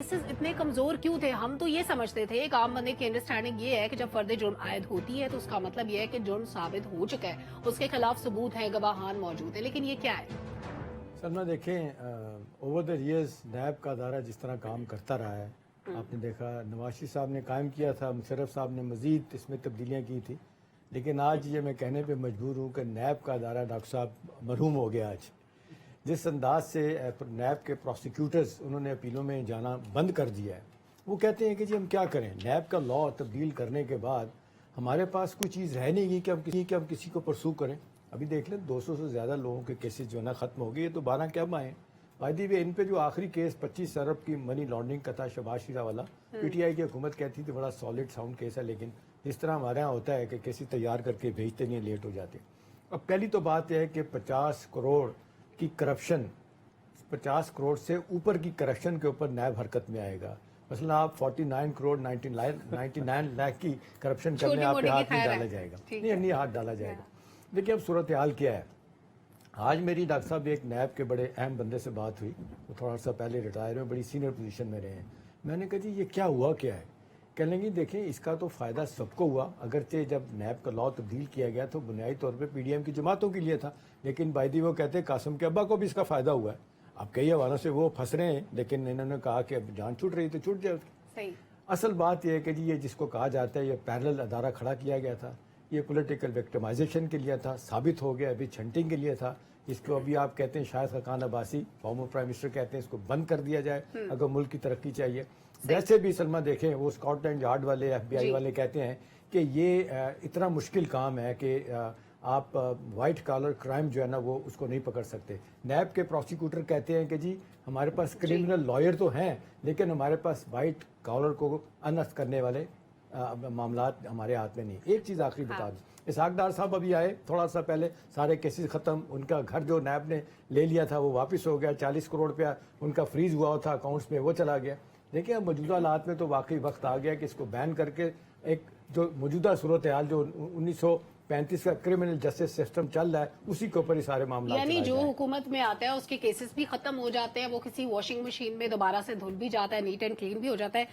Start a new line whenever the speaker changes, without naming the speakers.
Cases इतने कमजोर क्यों थे? हम तो ये समझते थे, एक आम बंदे की अंडरस्टैंडिंग ये है कि जब फर्द जुर्म आयद होती है तो उसका मतलब ये है कि जुर्म साबित हो चुका है, उसके खिलाफ सबूत है, गवाहान मौजूद है। लेकिन ये क्या है?
सलमा देखें, ओवर द ईयर्स नैब का अदारा जिस तरह काम करता रहा है, आपने देखा नवाज शरीफ साहब ने कायम किया था, मुशर्रफ साहब ने मजीद इसमें तब्दीलियाँ की थी, लेकिन आज ये मैं कहने पे मजबूर हूँ कि नैब का अदारा डॉक्टर साहब मरहूम हो गया आज। जिस अंदाज से नैब के प्रोसिक्यूटर्स उन्होंने अपीलों में जाना बंद कर दिया है, वो कहते हैं कि जी हम क्या करें, नैब का लॉ तब्दील करने के बाद हमारे पास कोई चीज़ रह नहीं गई कि हम किसी को परसू करें। अभी देख लें 200 से ज़्यादा लोगों के केसेस जो है ना ख़त्म हो गए, ये तो 12 कब आए। वायदी वे इन पे जो आखिरी केस 25 अरब की मनी लॉन्ड्रिंग का था, शहबाज शीरा वाला, पीटीआई की हुकूमत कहती थी बड़ा सॉलिड साउंड केस है, लेकिन जिस तरह हमारे यहाँ होता है कि केसेस तैयार करके भेजते नहीं, लेट हो जाते। अब पहली तो बात यह है कि 50 करोड़ की करप्शन, 50 करोड़ से ऊपर की करप्शन के ऊपर नैब हरकत में आएगा। मसलन आप 49 करोड़ 99 लाख की करप्शन करने आपके हाथ नहीं डाला जाएगा, नहीं हाथ डाला जाएगा। देखिए अब सूरत हाल क्या है। आज मेरी डॉक्टर साहब एक नैब के बड़े अहम बंदे से बात हुई, वो थोड़ा सा पहले रिटायर हुए, बड़ी सीनियर पोजीशन में रहे हैं। मैंने कहा जी ये क्या हुआ क्या है? कहने लगी देखें इसका तो फ़ायदा सबको हुआ, अगरचे जब नैब का लॉ तब्दील किया गया तो बुनियादी तौर पे पीडीएम की जमातों के लिए था, लेकिन बायदी वो कहते हैं कासिम के अब्बा को भी इसका फ़ायदा हुआ है। अब कई हवालों से वो फंस रहे हैं, लेकिन इन्होंने कहा कि अब जान छूट रही तो छूट जाए उसकी।
सही।
असल बात यह है कि जी ये जिसको कहा जाता है ये पैरेलल अदारा खड़ा किया गया था, ये पॉलिटिकल विक्टिमाइजेशन के लिए था, साबित हो गया, अभी छंटिंग के लिए था। इसको अभी आप कहते हैं शायद Khan Abbasi former prime minister कहते हैं इसको बंद कर दिया जाए अगर मुल्क की तरक्की चाहिए। वैसे भी सलमा देखें वो स्कॉटलैंड यार्ड वाले FBI वाले कहते हैं कि ये इतना मुश्किल काम है कि आप वाइट कॉलर क्राइम जो है ना वो उसको नहीं पकड़ सकते। नैब के प्रोसिक्यूटर कहते हैं कि जी हमारे पास क्रिमिनल लॉयर तो हैं, लेकिन हमारे पास वाइट कॉलर को अनर्थ करने वाले मामला हमारे हाथ में नहीं। एक चीज़ आखिरी बता दूं, इसहाक डार साहब अभी आए थोड़ा सा पहले, सारे केसेस ख़त्म, उनका घर जो नैब ने ले लिया था वो वापस हो गया, 40 करोड़ रुपया उनका फ्रीज हुआ था अकाउंट्स में, वो चला गया। देखिए अब मौजूदा हालात में तो वाकई वक्त आ गया कि इसको बैन करके एक जो मौजूदा सूरत हाल जो 1935 का क्रिमिनल जस्टिस सिस्टम चल रहा है उसी के ऊपर ही सारे मामला,
यानी जो हुकूमत में आता है उसके केसेस भी खत्म हो जाते हैं, वो किसी वॉशिंग मशीन में दोबारा से धुल भी जाता है, नीट एंड क्लीन भी हो जाता है।